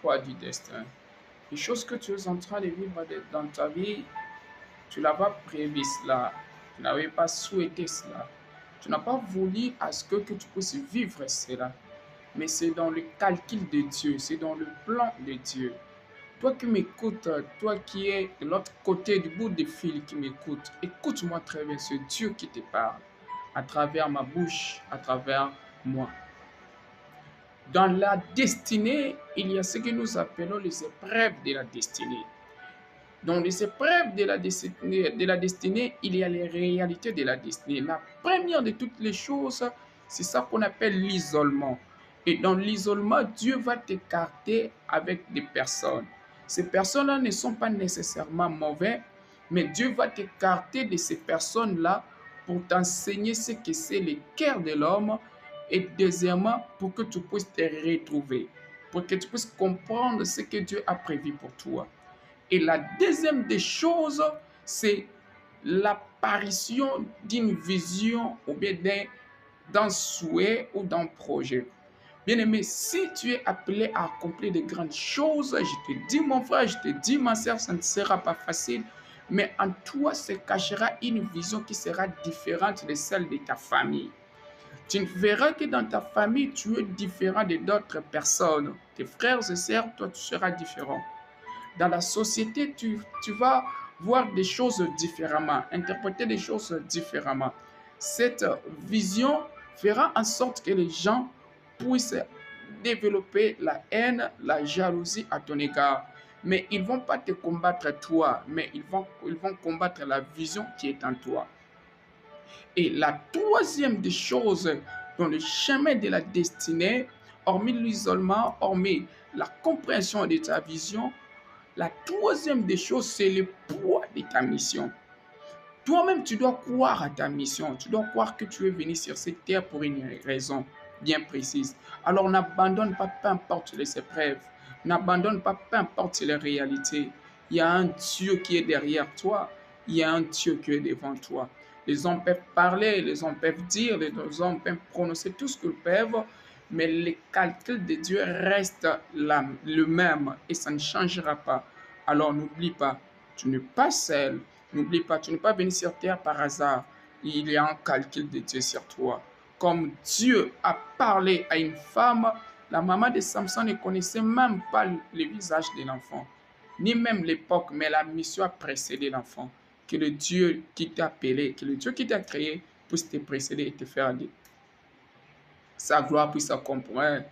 quoi du destin? Les choses que tu es en train de vivre dans ta vie, tu n'as pas prévu cela. Tu n'avais pas souhaité cela. Tu n'as pas voulu à ce que tu puisses vivre cela. Mais c'est dans le calcul de Dieu, c'est dans le plan de Dieu. Toi qui m'écoutes, toi qui es de l'autre côté du bout des fil qui m'écoute, écoute-moi très bien, c'est Dieu qui te parle à travers ma bouche, à travers moi. Dans la destinée, il y a ce que nous appelons les épreuves de la destinée. Dans les épreuves de la destinée, il y a les réalités de la destinée. La première de toutes les choses, c'est ça qu'on appelle l'isolement. Et dans l'isolement, Dieu va t'écarter avec des personnes. Ces personnes-là ne sont pas nécessairement mauvaises, mais Dieu va t'écarter de ces personnes-là pour t'enseigner ce que c'est le cœur de l'homme et deuxièmement, pour que tu puisses te retrouver, pour que tu puisses comprendre ce que Dieu a prévu pour toi. Et la deuxième des choses, c'est l'apparition d'une vision ou bien d'un souhait ou d'un projet. Bien-aimé, si tu es appelé à accomplir de grandes choses, je te dis mon frère, je te dis ma soeur, ça ne sera pas facile, mais en toi se cachera une vision qui sera différente de celle de ta famille. Tu verras que dans ta famille, tu es différent de d'autres personnes. Tes frères et sœurs, toi, tu seras différent. Dans la société, tu vas voir des choses différemment, interpréter des choses différemment. Cette vision fera en sorte que les gens puissent développer la haine, la jalousie à ton égard. Mais ils ne vont pas te combattre toi, mais ils vont combattre la vision qui est en toi. Et la troisième des choses dans le chemin de la destinée, hormis l'isolement, hormis la compréhension de ta vision, la troisième des choses, c'est le poids de ta mission. Toi-même, tu dois croire à ta mission. Tu dois croire que tu es venu sur cette terre pour une raison bien précise. Alors n'abandonne pas, peu importe les épreuves. N'abandonne pas, peu importe les réalités. Il y a un Dieu qui est derrière toi. Il y a un Dieu qui est devant toi. Les hommes peuvent parler, les hommes peuvent dire, les hommes peuvent prononcer tout ce qu'ils peuvent, mais le calcul de Dieu reste le même et ça ne changera pas. Alors n'oublie pas, tu n'es pas seul. N'oublie pas, tu n'es pas venu sur terre par hasard. Il y a un calcul de Dieu sur toi. Comme Dieu a parlé à une femme, la maman de Samson ne connaissait même pas le visage de l'enfant, ni même l'époque, mais la mission a précédé l'enfant. Que le Dieu qui t'a appelé, que le Dieu qui t'a créé puisse te précéder et te faire sa gloire puisse s'accomplir